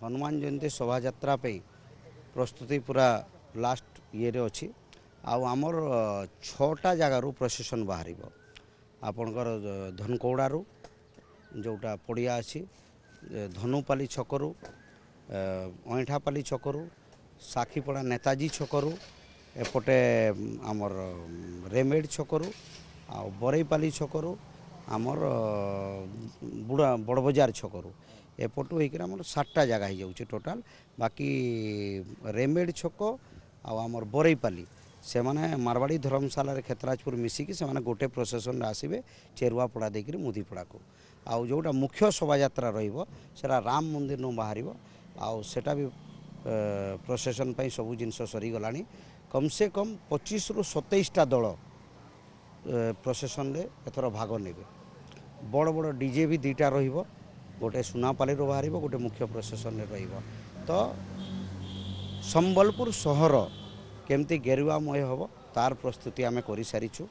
हनुमान जयंती शोभा यात्रा पे प्रस्तुति पूरा लास्ट ये अच्छी आमर 6टा जगार प्रोसेसन बाहर आपणकर धनकौड़ू जोटा पड़िया अच्छी धनुपाली छकरू अईठापाली छकरू साखीपड़ा नेताजी छकरू एपटे आमर रेमेड छकरू आ बरईपाली छकरू आमर बुढ़ा बड़ बजार छकरू एपटू होकर आम 7टा जगह हो जाऊँ टोटाल बाकी रेमेड छक आमर बरईपाली से माने मारवाड़ी धर्मशाला क्षेत्राजपुर मिसिकी से माने गोटे प्रोसेसन आसबे चेरुआपड़ा देकर मुदीपड़ा को आउ जोटा मुख्य शोभा यात्रा रहा राम मंदिर नु बाहर आटा भी प्रोसेसन पर सबू जिन सरीगला कम से कम 25 रु 27टा दल प्रोसेसन एथर भाग ने बड़ बड़ डीजे भी 2टा रोटे सुनापाली बाहर गोटे मुख्य प्रोसेसन तो संबलपुर सहर केमती गेरुआमय हम तार प्रस्तुति आम कर सारीचु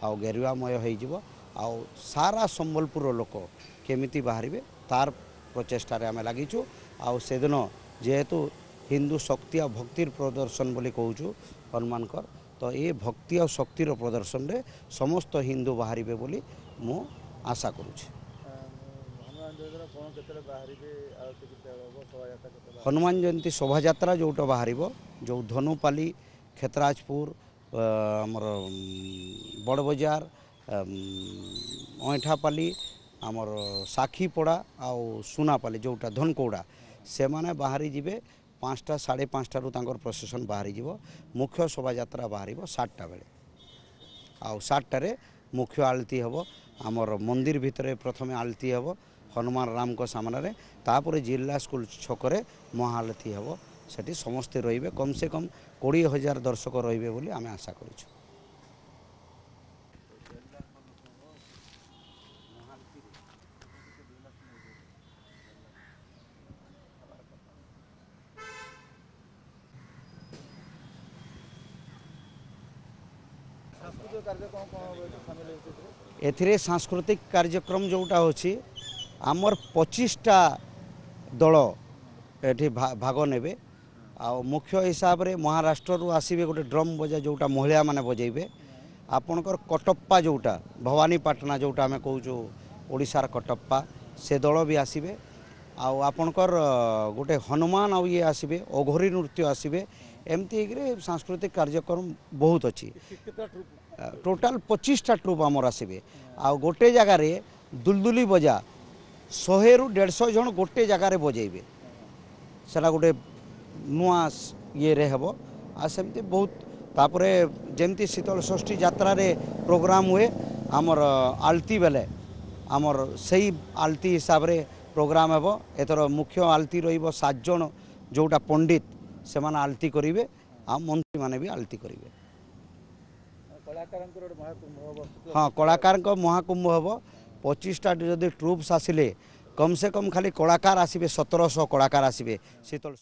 आउ गेरुआमय हो सारा संबलपुर लोक केमिति बाहर तार प्रचेष्टार आम लगिचु आउ से दिन जेहेतु हिंदू शक्ति आ भक्तिर प्रदर्शन बोली कहूँ हनुमानकर तो ये भक्ति और शक्तिर प्रदर्शन रे समस्त हिंदू बाहर बोली मु आशा करुँच। हनुमान जयंती शोभा यात्रा जोटा बाहर जो धनुपाली क्षेत्राजपुर आमर बड़ बजार अईठापाली आमर साखीपड़ा आउ सुनापाली जोटा धनकौड़ा से माने बाहरी जिबे 5टा 5:30 तांकर प्रोसेसन बाहरी जीवो मुख्य शोभा यात्रा बाहर 7टा बेले आउ 7टारे मुख्य आलती हबो आमर मंदिर भितरे प्रथमे आलती हबो हनुमान राम को सामने तापर जिला स्कूल छकरे महाआलती हबो सेठी समस्ते रहिबे कम से कम 20,000 दर्शक रहिबे बोली आमे आशा करूछु। एथिरे सांस्कृतिक कार्यक्रम जोटा होछि आमर 25टा दल एठी भाग नेबे आ मुख्य हिसाब रे महाराष्ट्र रु आसीबे गोटे ड्रम बजा जोटा महिला माने बजेबे आपणकर कटप्पा जोटा भवानीपाटना जोटा आमे कहूँ ओडिशार कटप्पा से दल भी आसीबे आपणकर गोटे हनुमान आउ ये आसीबे अघोरी नृत्य आसीबे एमती सांस्कृतिक कार्यक्रम बहुत अच्छी टोटाल 25टा ट्रुप आमर आसबे आ गोटे जगार दुलदुली बजा 100 रु 150 जन गोटे जगार बजेबे सेटा गोटे नुआ ये रे हेबो आ सेमती बहुत तापरे जेमती शीतल षष्ठी यात्रा रे प्रोग्राम हुए आमर आलती बेले आमर सही आलती हिसाब रे प्रोग्राम हेबो एतर मुख्य आलती रहिबो 7 जन जोटा पंडित से माने आलती करिवे आ मंत्री माने भी आलती करिवे। हाँ कलाकार महाकुंभ हम 25टा जदि ट्रुप्स आसिले कम से कम खाली कलाकार आसबे 1700 कलाकार आसबे शीतल